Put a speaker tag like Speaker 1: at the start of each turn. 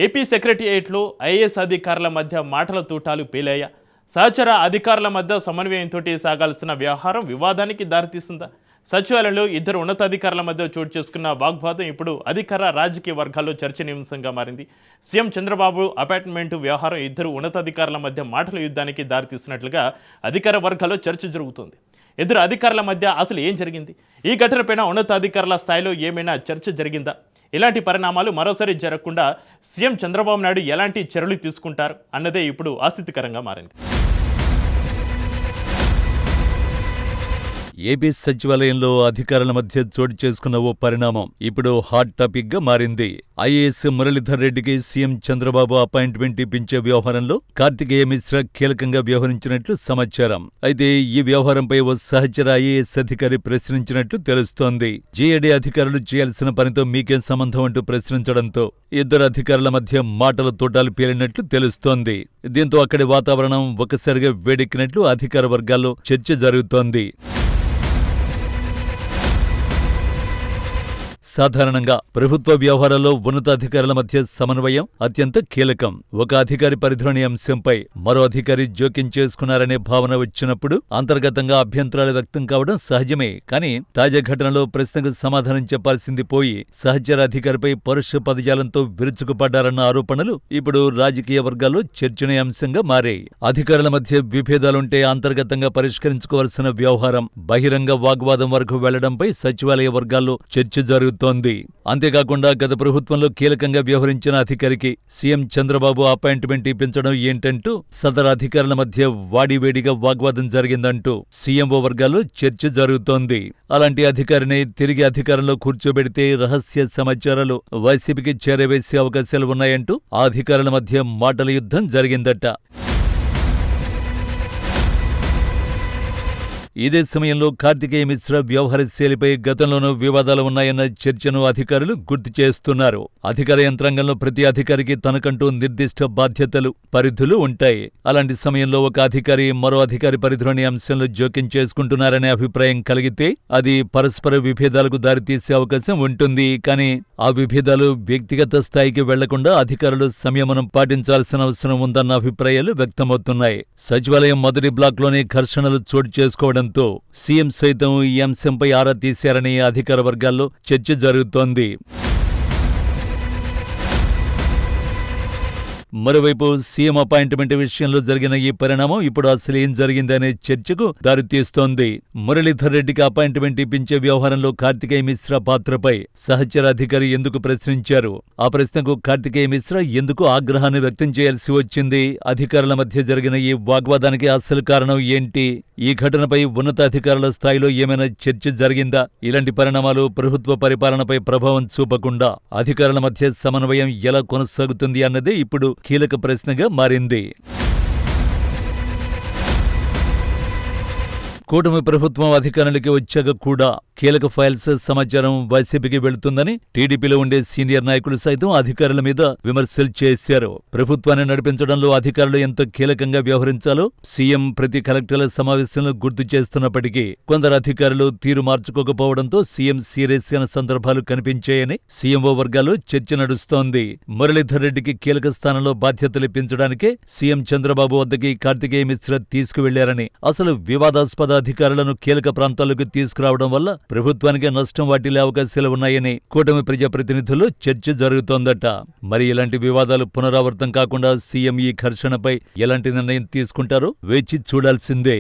Speaker 1: AP సెక్రటేరియట్లో IAS అధికారుల మధ్య మాటల తూటాలు పేలాయా? సహచర అధికారుల మధ్య సమన్వయంతో సాగాల్సిన వ్యవహారం వివాదానికి దారితీస్తుందా? సచివాలయంలో ఇద్దరు ఉన్నతాధికారుల మధ్య చోటు చేసుకున్న వాగ్వాదం ఇప్పుడు అధికార రాజకీయ వర్గాల్లో చర్చనీయాంశంగా మారింది. సీఎం చంద్రబాబు అపాయింట్మెంట్ వ్యవహారం ఇద్దరు ఉన్నతాధికారుల మధ్య మాటల యుద్ధానికి దారితీస్తున్నట్లుగా అధికార వర్గాల్లో చర్చ జరుగుతోంది. ఇద్దరు అధికారుల మధ్య అసలు ఏం జరిగింది? ఈ ఘటనపైన ఉన్నతాధికారుల స్థాయిలో ఏమైనా చర్చ జరిగిందా? ఇలాంటి పరిణామాలు మరోసారి జరగకుండా సీఎం చంద్రబాబు నాయుడు ఎలాంటి చర్యలు తీసుకుంటారు అన్నదే ఇప్పుడు ఆసక్తికరంగా మారింది.
Speaker 2: ఏపీ సచివాలయంలో అధికారుల మధ్య చోటు చేసుకున్న ఓ పరిణామం ఇప్పుడు హాట్ టాపిక్ గా మారింది. ఐఏఎస్ మురళీధర్ రెడ్డికి సీఎం చంద్రబాబు అపాయింట్మెంట్ ఇప్పించే వ్యవహారంలో కార్తికేయ మిశ్రా కీలకంగా వ్యవహరించినట్లు సమాచారం. అయితే ఈ వ్యవహారంపై ఓ సహచర ఐఏఎస్ అధికారి ప్రశ్నించినట్లు తెలుస్తోంది. జేఏడీ అధికారులు చేయాల్సిన పనితో మీకేం సంబంధం అంటూ ప్రశ్నించడంతో ఇద్దరు అధికారుల మధ్య మాటల తోటాలు పేలినట్లు తెలుస్తోంది. దీంతో అక్కడి వాతావరణం ఒకసారిగా వేడెక్కినట్లు అధికార వర్గాల్లో చర్చ జరుగుతోంది. సాధారణంగా ప్రభుత్వ వ్యవహారాల్లో ఉన్నతాధికారుల మధ్య సమన్వయం అత్యంత కీలకం. ఒక అధికారి పరిధిలోని అంశంపై మరో అధికారి జోక్యం చేసుకున్నారనే భావన వచ్చినప్పుడు అంతర్గతంగా అభ్యంతరాలు వ్యక్తం కావడం సహజమే. కానీ తాజా ఘటనలో ప్రశ్నకు సమాధానం చెప్పాల్సింది పోయి సహచర అధికారిపై పరుష పదజాలంతో విరుచుకుపడ్డారన్న ఆరోపణలు ఇప్పుడు రాజకీయ వర్గాల్లో చర్చనీయాంశంగా మారాయి. అధికారుల మధ్య విభేదాలుంటే అంతర్గతంగా పరిష్కరించుకోవాల్సిన వ్యవహారం బహిరంగ వాగ్వాదం వరకు వెళ్లడంపై సచివాలయ వర్గాల్లో చర్చ జరుగుతోంది. అంతేకాకుండా గత ప్రభుత్వంలో కీలకంగా వ్యవహరించిన అధికారికి సీఎం చంద్రబాబు అపాయింట్మెంట్ ఇప్పించడం ఏంటంటూ సదరు అధికారుల మధ్య వాడివేడిగా వాగ్వాదం జరిగిందంటూ సీఎంఓ వర్గాల్లో చర్చ జరుగుతోంది. అలాంటి అధికారిని తిరిగి అధికారంలో కూర్చోబెడితే రహస్య సమాచారాలు వైసీపీకి చేరవేసే అవకాశాలు ఉన్నాయంటూ ఆ అధికారుల మధ్య మాటల యుద్ధం జరిగిందట. ఇదే సమయంలో కార్తికేయ మిశ్రా వ్యవహార శైలిపై గతంలోనూ వివాదాలు ఉన్నాయన్న చర్చను అధికారులు గుర్తు చేస్తున్నారు. అధికార యంత్రాంగంలో ప్రతి అధికారికి తనకంటూ నిర్దిష్ట బాధ్యతలు, పరిధులు ఉంటాయి. అలాంటి సమయంలో ఒక అధికారి మరో అధికారి పరిధిలోని అంశంలో జోక్యం చేసుకుంటున్నారనే అభిప్రాయం కలిగితే అది పరస్పర విభేదాలకు దారితీసే అవకాశం ఉంటుంది. కానీ ఆ విభేదాలు వ్యక్తిగత స్థాయికి వెళ్లకుండా అధికారులు సంయమనం పాటించాల్సిన అవసరం ఉందన్న అభిప్రాయాలు వ్యక్తమవుతున్నాయి. సచివాలయం మొదటి బ్లాక్లోనే ఘర్షణలు చోటు చేసుకోవడంతో సీఎం సైతం ఈ అంశంపై ఆరా తీశారని అధికార వర్గాల్లో చర్చ జరుగుతోంది. మరోవైపు సీఎం అపాయింట్మెంట్ విషయంలో జరిగిన ఈ పరిణామం ఇప్పుడు అసలు ఏం జరిగిందనే చర్చకు దారితీస్తోంది. మురళీధర్ రెడ్డికి అపాయింట్మెంట్ ఇప్పించే వ్యవహారంలో కార్తికేయ మిశ్రా పాత్రపై సహచర అధికారి ఎందుకు ప్రశ్నించారు? ఆ ప్రశ్నకు కార్తికేయ మిశ్రా ఎందుకు ఆగ్రహాన్ని వ్యక్తం చేయాల్సి వచ్చింది? అధికారుల మధ్య జరిగిన ఈ వాగ్వాదానికి అసలు కారణం ఏంటి? ఈ ఘటనపై ఉన్నతాధికారుల స్థాయిలో ఏమైనా చర్చ జరిగిందా? ఇలాంటి పరిణామాలు ప్రభుత్వ పరిపాలనపై ప్రభావం చూపకుండా అధికారుల మధ్య సమన్వయం ఎలా కొనసాగుతుంది అన్నదే ఇప్పుడు కీలక ప్రశ్నగా మారింది. కూటమి ప్రభుత్వం అధికారంలోకి వచ్చాక కూడా కీలక ఫైల్స్ సమాచారం వైసీపీకి వెళుతుందని టీడీపీలో ఉండే సీనియర్ నాయకులు సైతం అధికారుల మీద విమర్శలు చేశారు. ప్రభుత్వాన్ని నడిపించడంలో అధికారులు ఎంత కీలకంగా వ్యవహరించాలో సీఎం ప్రతి కలెక్టర్ల సమావేశంలో గుర్తు చేస్తున్నప్పటికీ కొందరు అధికారులు తీరు మార్చుకోకపోవడంతో సీఎం సీరియస్ అయిన సందర్భాలు కనిపించాయని సీఎంఓ వర్గాల్లో చర్చ నడుస్తోంది. మురళీధర్ రెడ్డికి కీలక స్థానంలో బాధ్యతలు ఇప్పించడానికే సీఎం చంద్రబాబు వద్దకి కార్తికేయ మిశ్రా తీసుకువెళ్లారని, అసలు వివాదాస్పద అధికారులను కీలక ప్రాంతాలకు తీసుకురావడం వల్ల ప్రభుత్వానికి నష్టం వాటిల్లే అవకాశాలు ఉన్నాయని కూటమి ప్రజాప్రతినిధుల్లో చర్చ జరుగుతోందట. మరి ఇలాంటి వివాదాలు పునరావృతం కాకుండా సీఎం ఈ ఘర్షణపై ఎలాంటి నిర్ణయం తీసుకుంటారో వేచి చూడాల్సిందే.